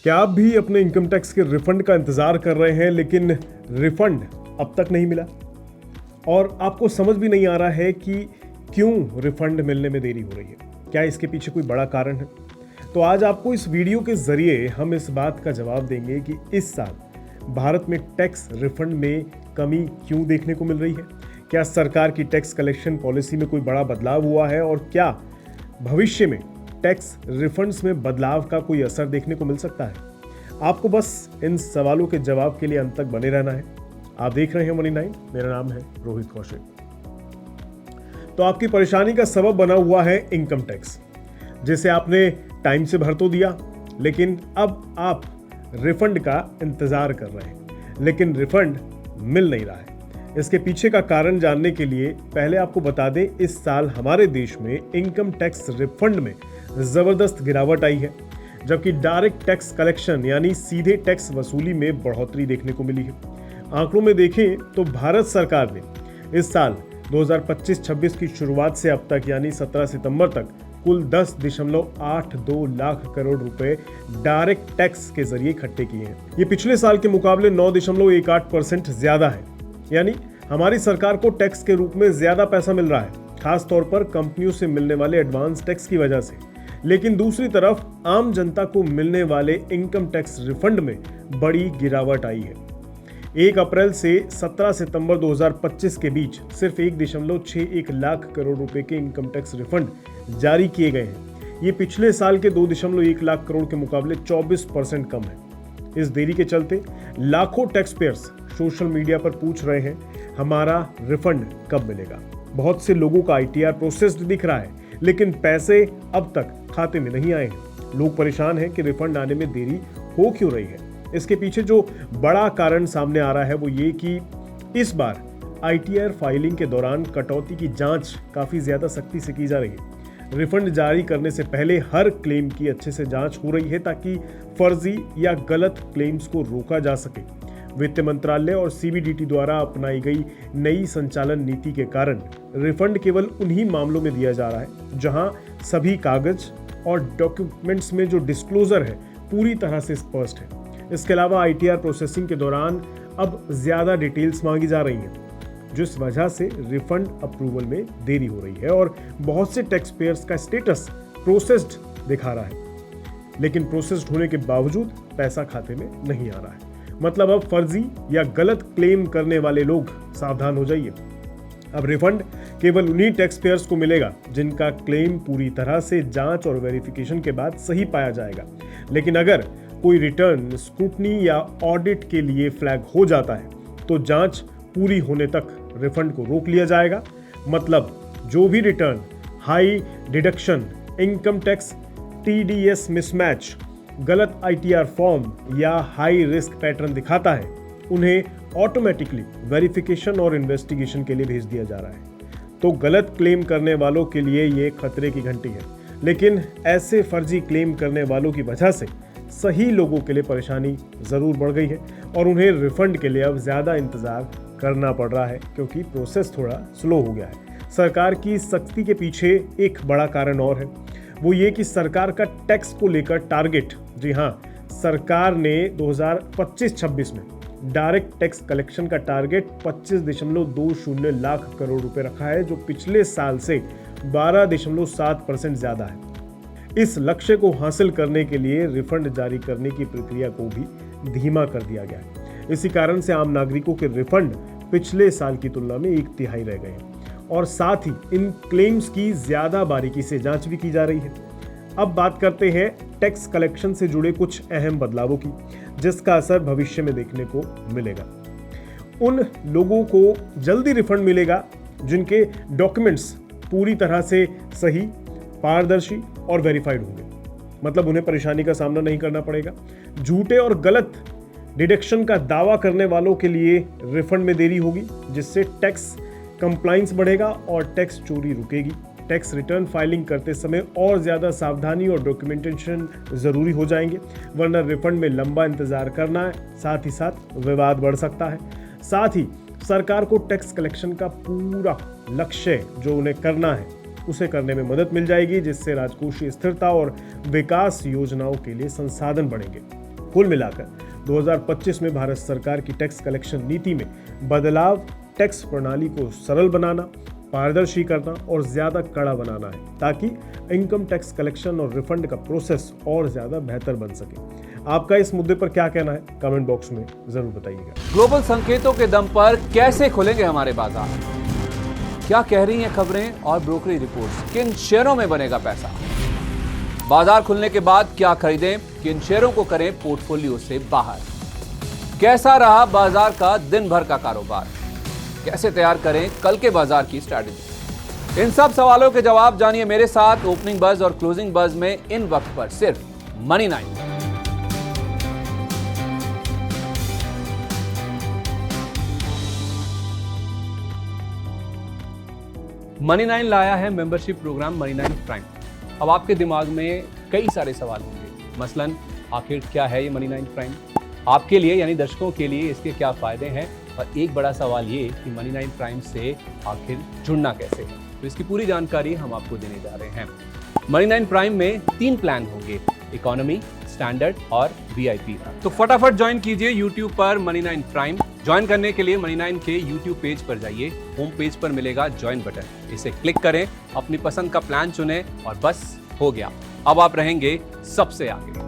क्या आप भी अपने इनकम टैक्स के रिफंड का इंतजार कर रहे हैं लेकिन रिफंड अब तक नहीं मिला और आपको समझ भी नहीं आ रहा है कि क्यों रिफंड मिलने में देरी हो रही है? क्या इसके पीछे कोई बड़ा कारण है? तो आज आपको इस वीडियो के जरिए हम इस बात का जवाब देंगे कि इस साल भारत में टैक्स रिफंड में कमी क्यों देखने को मिल रही है। क्या सरकार की टैक्स कलेक्शन पॉलिसी में कोई बड़ा बदलाव हुआ है और क्या भविष्य में टैक्स रिफंड्स में बदलाव का कोई असर देखने को मिल सकता है? आपको बस इन सवालों के जवाब के लिए अंत तक बने रहना है। आप देख रहे हैं मनी 9। मेरा नाम है रोहित कौशिक। तो आपकी परेशानी का सबब बना हुआ है इनकम टैक्स, जिसे आपने टाइम से भर तो दिया, लेकिन अब आप रिफंड का इंतजार कर रहे हैं, लेकिन रिफंड मिल नहीं रहा है। इसके पीछे का कारण जानने के लिए पहले आपको बता दें, इस साल हमारे देश में इनकम टैक्स रिफंड में जबरदस्त गिरावट आई है, जबकि डायरेक्ट टैक्स कलेक्शन यानी सीधे टैक्स वसूली में बढ़ोतरी देखने को मिली है। आंकड़ों में देखें तो भारत सरकार ने इस साल 2025-26 की शुरुआत से अब तक यानी 17 सितंबर तक कुल 10.82 लाख करोड़ रुपए डायरेक्ट टैक्स के जरिए इकट्ठे किए हैं। ये पिछले साल के मुकाबले 9.18% ज्यादा है, यानी हमारी सरकार को टैक्स के रूप में ज्यादा पैसा मिल रहा है, खास तौर पर कंपनियों से मिलने वाले एडवांस टैक्स की वजह से। लेकिन दूसरी तरफ आम जनता को मिलने वाले इनकम टैक्स रिफंड में बड़ी गिरावट आई है। 1 अप्रैल से 17 सितंबर 2025 के बीच सिर्फ 1.61 लाख करोड़ रुपए के इनकम टैक्स रिफंड जारी किए गए हैं। ये पिछले साल के 2.1 लाख करोड़ के मुकाबले 24% कम है। इस देरी के चलते लाखों टैक्स पेयर्स सोशल मीडिया पर पूछ रहे हैं, हमारा रिफंड कब मिलेगा? बहुत से लोगों का ITR प्रोसेस्ड दिख रहा है, लेकिन पैसे अब तक खाते में नहीं आए हैं। लोग परेशान हैं कि रिफंड आने में देरी हो क्यों रही है। इसके पीछे जो बड़ा कारण सामने आ रहा है वो ये कि इस बार ITR फाइलिंग के दौरान कटौती की जांच काफी ज्यादा सख्ती से की जा रही है। रिफंड जारी करने से पहले हर क्लेम की अच्छे से जांच हो रही है ताकि फर्जी या गलत क्लेम्स को रोका जा सके। वित्त मंत्रालय और CBDT द्वारा अपनाई गई नई संचालन नीति के कारण रिफंड केवल उन्हीं मामलों में दिया जा रहा है जहां सभी कागज और डॉक्यूमेंट्स में जो डिस्क्लोजर है पूरी तरह से स्पष्ट है। इसके अलावा ITR प्रोसेसिंग के दौरान अब ज्यादा डिटेल्स मांगी जा रही हैं, जिस वजह से रिफंड अप्रूवल में देरी हो रही है और बहुत से टैक्स पेयर्स का स्टेटस प्रोसेस्ड दिखा रहा है, लेकिन प्रोसेस्ड होने के बावजूद पैसा खाते में नहीं आ रहा है। मतलब अब फर्जी या गलत क्लेम करने वाले लोग सावधान हो जाइए। अब रिफंड केवल उन्हीं टैक्स पेयर्स को मिलेगा जिनका क्लेम पूरी तरह से जांच और वेरिफिकेशन के बाद सही पाया जाएगा। लेकिन अगर कोई रिटर्न स्क्रूटनी या ऑडिट के लिए फ्लैग हो जाता है तो जांच पूरी होने तक रिफंड को रोक लिया जाएगा। मतलब जो भी return high deduction, income tax TDS mismatch, गलत ITR फॉर्म या हाई रिस्क पैटर्न दिखाता है, उन्हें ऑटोमेटिकली वेरिफिकेशन और इन्वेस्टिगेशन के लिए भेज दिया जा रहा है। तो गलत क्लेम करने वालों के लिए ये खतरे की घंटी है, लेकिन ऐसे फर्जी क्लेम करने वालों की वजह से सही लोगों के लिए परेशानी जरूर बढ़ गई है और उन्हें रिफंड के लिए अब ज्यादा इंतजार करना पड़ रहा है, क्योंकि प्रोसेस थोड़ा स्लो हो गया है। सरकार की सख्ती के पीछे एक बड़ा कारण और है, वो ये कि सरकार का टैक्स को लेकर टारगेट, जी हाँ, सरकार ने 2025-26 में डायरेक्ट टैक्स कलेक्शन का टारगेट 25.20 लाख करोड़ रुपए रखा है, जो पिछले साल से 12.7% ज्यादा है। इस लक्ष्य को हासिल करने के लिए रिफंड जारी करने की प्रक्रिया को भी धीमा कर दिया गया है। इसी कारण से आम नागरिकों के रिफंड पिछले साल की तुलना में 1/3 रह गए हैं और साथ ही इन क्लेम्स की ज्यादा बारीकी से जांच भी की जा रही है। अब बात करते हैं टैक्स कलेक्शन से जुड़े कुछ अहम बदलावों की, जिसका असर भविष्य में देखने को मिलेगा। उन लोगों को जल्दी रिफंड मिलेगा जिनके डॉक्यूमेंट्स पूरी तरह से सही, पारदर्शी और वेरीफाइड होंगे। मतलब उन्हें परेशानी का सामना नहीं करना पड़ेगा। झूठे और गलत डिडक्शन का दावा करने वालों के लिए रिफंड में देरी होगी, जिससे टैक्स कंप्लायंस बढ़ेगा और टैक्स चोरी रुकेगी। टैक्स रिटर्न फाइलिंग करते समय और ज्यादा सावधानी और डॉक्यूमेंटेशन जरूरी हो जाएंगे, वरना रिफंड में लंबा इंतजार करना है, साथ ही साथ विवाद बढ़ सकता है। साथ ही सरकार को टैक्स कलेक्शन का पूरा लक्ष्य जो उन्हें करना है उसे करने में मदद मिल जाएगी, जिससे राजकोषीय स्थिरता और विकास योजनाओं के लिए संसाधन बढ़ेंगे। कुल मिलाकर 2025 में भारत सरकार की टैक्स कलेक्शन नीति में बदलाव टैक्स प्रणाली को सरल बनाना, पारदर्शी करना और ज्यादा कड़ा बनाना है, ताकि इनकम टैक्स कलेक्शन और रिफंड का प्रोसेस और ज्यादा बेहतर बन सके। आपका इस मुद्दे पर क्या कहना है, कमेंट बॉक्स में जरूर बताइएगा। ग्लोबल संकेतों के दम पर कैसे खुलेंगे हमारे बाजार? क्या कह रही हैं खबरें और ब्रोकरेज रिपोर्ट्स? किन शेयरों में बनेगा पैसा? बाजार खुलने के बाद क्या खरीदें, किन शेयरों को करें पोर्टफोलियो से बाहर? कैसा रहा बाजार का दिन भर का कारोबार? कैसे तैयार करें कल के बाजार की स्ट्रैटेजी? इन सब सवालों के जवाब जानिए मेरे साथ ओपनिंग बज और क्लोजिंग बज में, इन वक्त पर सिर्फ मनी 9। मनी 9 लाया है मेंबरशिप प्रोग्राम मनी 9 प्राइम। अब आपके दिमाग में कई सारे सवाल होंगे, मसलन आखिर क्या है ये मनी 9 प्राइम, आपके लिए यानी दर्शकों के लिए इसके क्या फायदे हैं, और एक बड़ा सवाल ये कि मनी 9 प्राइम से आखिर जुड़ना कैसे है। तो इसकी पूरी जानकारी हम आपको देने जा रहे हैं। मनी 9 प्राइम में 3 प्लान होंगे, इकोनॉमी, स्टैंडर्ड और VIP। तो फटाफट ज्वाइन कीजिए YouTube पर मनी 9 प्राइम। ज्वाइन करने के लिए मनी 9 के YouTube पेज पर जाइए, होम पेज पर मिलेगा ज्वाइन बटन, इसे क्लिक करें, अपनी पसंद का प्लान चुनें और बस हो गया, अब आप रहेंगे सबसे आगे।